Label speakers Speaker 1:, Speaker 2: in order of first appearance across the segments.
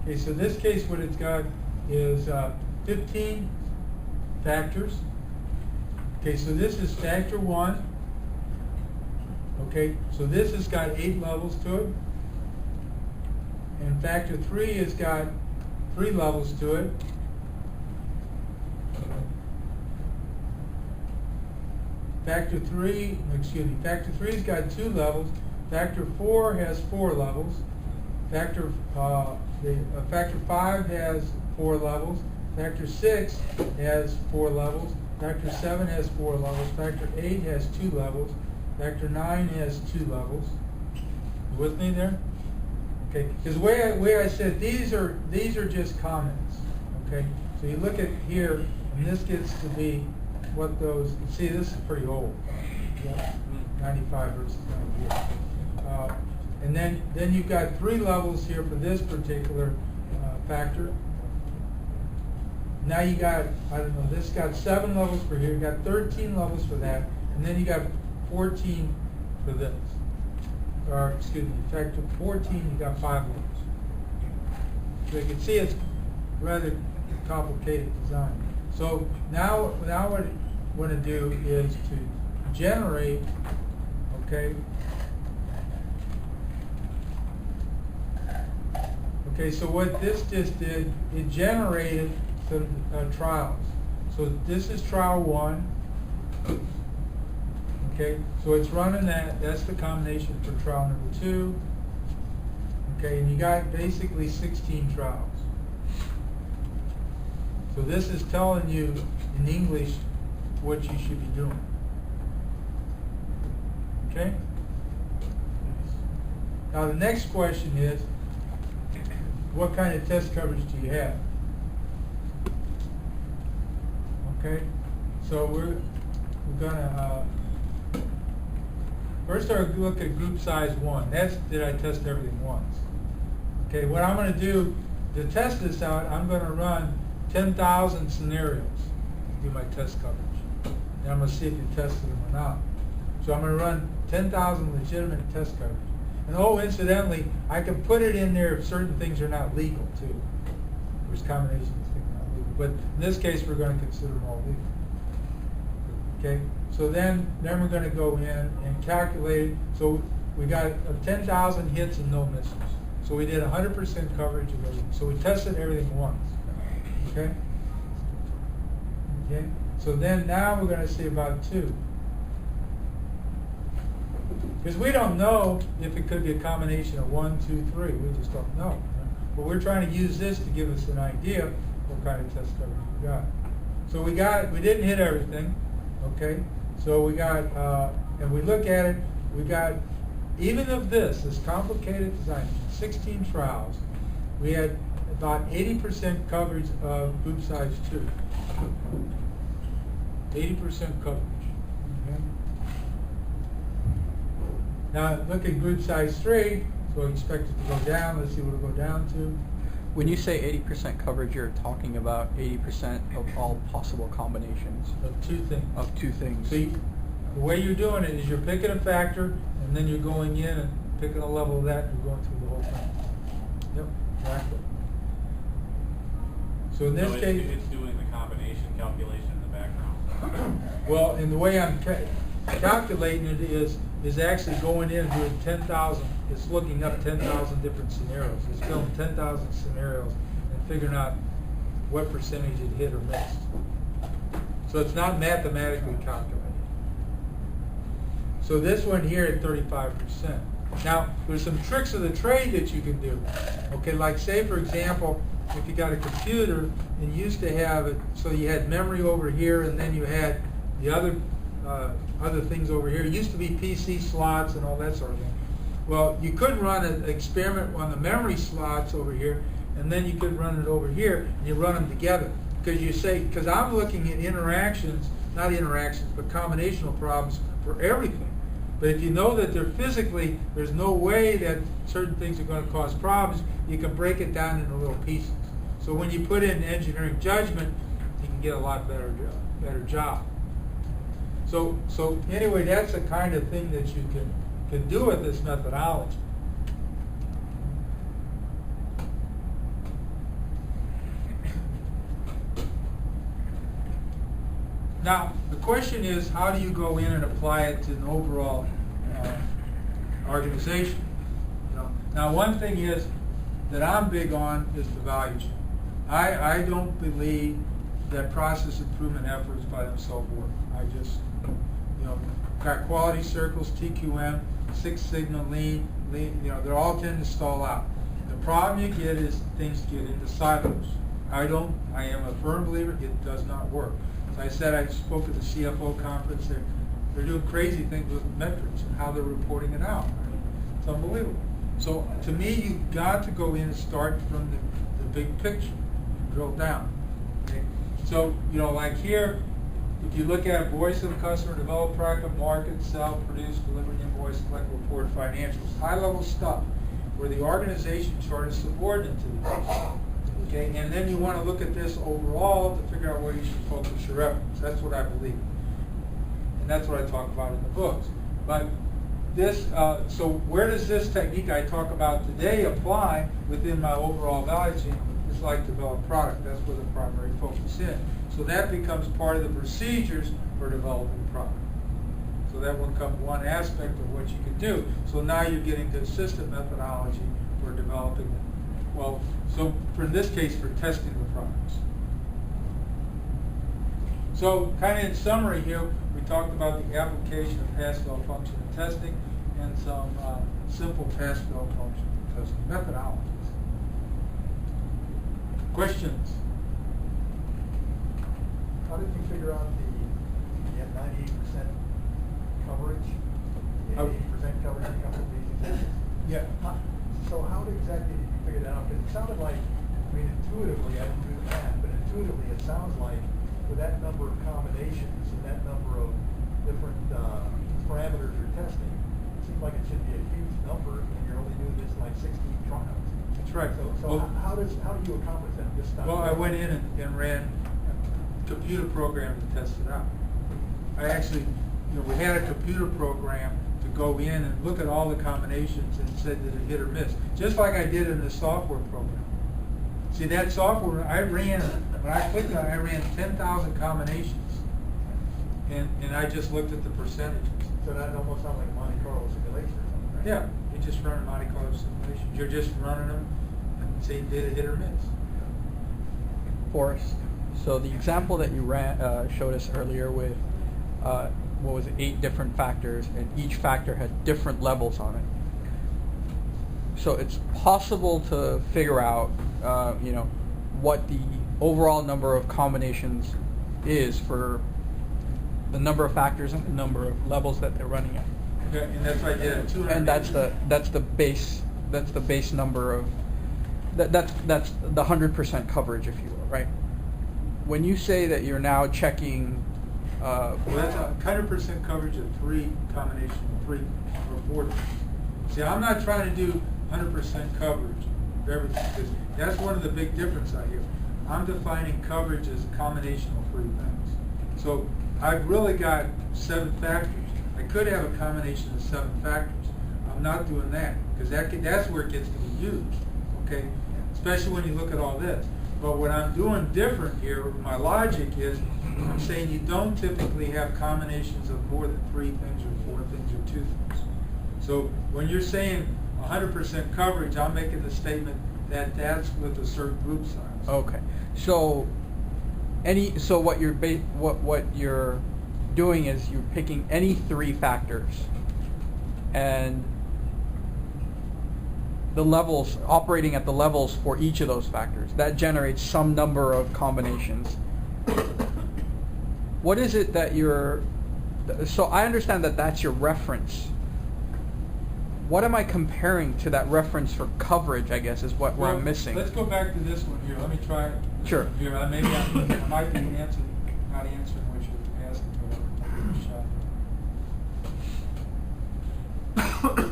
Speaker 1: Okay, so this case what it's got is 15 factors. Okay, so this is factor 1. Okay, so this has got 8 levels to it. And factor 3 has got 3 levels to it. Factor 3 has got 2 levels. Factor 4 has 4 levels. Factor 5 has 4 levels. Factor 6 has 4 levels. Factor 7 has 4 levels. Factor 8 has 2 levels. Factor 9 has 2 levels. You with me there? Okay, because the way I said these are just comments. Okay, so you look at here, and this gets to be what those. See, this is pretty old. Yeah, 95 versus 98. And then you've got 3 levels here for this particular factor. Now you got, I don't know, this got 7 levels for here. You got 13 levels for that, and then you got 14 for this. Or excuse me, factor 14, you got 5 levels. So you can see it's rather complicated design. So now what I want to do is to generate, okay. Okay, so what this just did, it generated some trials. So this is trial 1. Okay, so it's running that. That's the combination for trial number 2. Okay, and you got basically 16 trials. So this is telling you in English what you should be doing. Okay? Now the next question is, what kind of test coverage do you have? Okay, so we're gonna first look at group size 1. That's did I test everything once? Okay, what I'm going to do to test this out, I'm going to run 10,000 scenarios to do my test coverage. And I'm going to see if you tested them or not. So I'm going to run 10,000 legitimate test coverage. And oh, incidentally, I can put it in there if certain things are not legal too. There's combinations of things not legal. But in this case, we're going to consider them all legal. Okay, so then we're going to go in and calculate it. So we got 10,000 hits and no misses. So we did 100% coverage of everything. So we tested everything once. Okay? Okay? So then now we're going to see about 2. Because we don't know if it could be a combination of 1, 2, 3. We just don't know. But we're trying to use this to give us an idea what kind of test coverage we got. So we didn't hit everything. Okay? So we got, and we look at it, we got, even of this complicated design, 16 trials, we had about 80% coverage of group size 2. 80% coverage. Okay? Now look at group size 3, so expect it to go down. Let's see what it'll go down to.
Speaker 2: When you say 80% coverage, you're talking about 80% of all possible combinations.
Speaker 1: Of 2 things.
Speaker 2: Of 2 things.
Speaker 1: See, the way you're doing it is you're picking a factor, and then you're going in and picking a level of that, and you're going through the whole thing. Yep, exactly. So in this case,
Speaker 3: it's doing the combination calculation in the background.
Speaker 1: well, and the way I'm calculating it is actually going in and doing 10,000. It's looking up 10,000 different scenarios. It's filling 10,000 scenarios and figuring out what percentage it hit or missed. So it's not mathematically calculated. So this one here at 35%. Now, there's some tricks of the trade that you can do. Okay, like say for example, if you got a computer and you used to have it, so you had memory over here and then you had the other things over here. It used to be PC slots and all that sort of thing. Well, you could run an experiment on the memory slots over here, and then you could run it over here, and you run them together. Because I'm looking at interactions, not interactions, but combinational problems for everything. But if you know that they're physically, there's no way that certain things are going to cause problems, you can break it down into little pieces. So when you put in engineering judgment, you can get a lot better job. So anyway, that's the kind of thing that you can do with this methodology. Now, the question is, how do you go in and apply it to an overall organization? You know? Now, one thing is that I'm big on is the value chain. I don't believe that process improvement efforts by themselves work. I just, you know, got quality circles, TQM, Six Sigma, Lean, you know, they all tend to stall out. The problem you get is things get into silos. I am a firm believer it does not work. As I said, I spoke at the CFO conference. They're doing crazy things with metrics and how they're reporting it out. It's unbelievable. So to me, you've got to go in and start from the big picture and drill down. Okay? So, you know, like here, if you look at voice of the customer, develop, product, market, sell, produce, deliver, invoice, collect, report, financials, high-level stuff where the organization chart is subordinate to this. Okay, and then you want to look at this overall to figure out where you should focus your efforts. That's what I believe, and that's what I talk about in the books. But this, so where does this technique I talk about today apply within my overall value chain? It's like develop product. That's where the primary focus is. So that becomes part of the procedures for developing product. So that will become one aspect of what you can do. So now you're getting consistent methodology for developing it. Well, so for this case, for testing the products. So kind of in summary here, we talked about the application of pass-fail function in testing and some simple pass-fail function testing methodologies. Questions?
Speaker 4: How did you figure out you had 98% coverage? You had 80% coverage in a couple of these tests?
Speaker 1: Yeah.
Speaker 4: So how exactly did you figure that out? Because it sounded like, I mean, intuitively, I didn't do the math, but intuitively it sounds like with that number of combinations and that number of different parameters you're testing, it seems like it should be a huge number, and you're only doing this in like 16 trials.
Speaker 1: That's right.
Speaker 4: So
Speaker 1: Well,
Speaker 4: how do you accomplish that? Just
Speaker 1: well, I went in and ran a computer program to test it out. I actually, you know, we had a computer program to go in and look at all the combinations and said that it hit or miss, just like I did in the software program. See, that software, when I clicked on it, I ran 10,000 combinations, and I just looked at the percentages.
Speaker 4: So that almost sounds like a Monte Carlo simulation or something, right?
Speaker 1: Yeah, you just run a Monte Carlo simulation. You're just running them and say, did it hit or miss?
Speaker 2: Forrest, so the example that you showed us earlier with, what was it, 8 different factors, and each factor had different levels on it. So it's possible to figure out, you know, what the overall number of combinations is for the number of factors and the number of levels that they're running at.
Speaker 1: Okay, and that's why I did it.
Speaker 2: And that's the base number of that's the 100% coverage, if you will, right? When you say that you're now checking,
Speaker 1: well, that's 100% coverage of 3 combinations, 3 or 4. See, I'm not trying to do 100% coverage of everything, because that's one of the big differences I hear. I'm defining coverage as a combination of 3 things. So I've really got 7 factors. I could have a combination of 7 factors. I'm not doing that, because that's where it gets to be used, okay? Especially when you look at all this. But what I'm doing different here, my logic is, I'm saying you don't typically have combinations of more than 3 things or 4 things or 2 things. So when you're saying 100% coverage, I'm making the statement that that's with a certain group size.
Speaker 2: okay. So what you're doing is you're picking any 3 factors, and the levels, operating at the levels for each of those factors. That generates some number of combinations. What is it that so I understand that that's your reference. What am I comparing to that reference for coverage, I guess, is where I'm missing.
Speaker 1: Let's go back to this one here. Let me try it.
Speaker 2: Sure.
Speaker 1: Here, maybe I might be not answering what you're asking, but I'll give it a shot.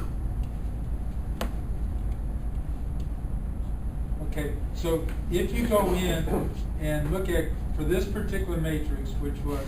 Speaker 1: Okay, so if you go in and look at, for this particular matrix, which was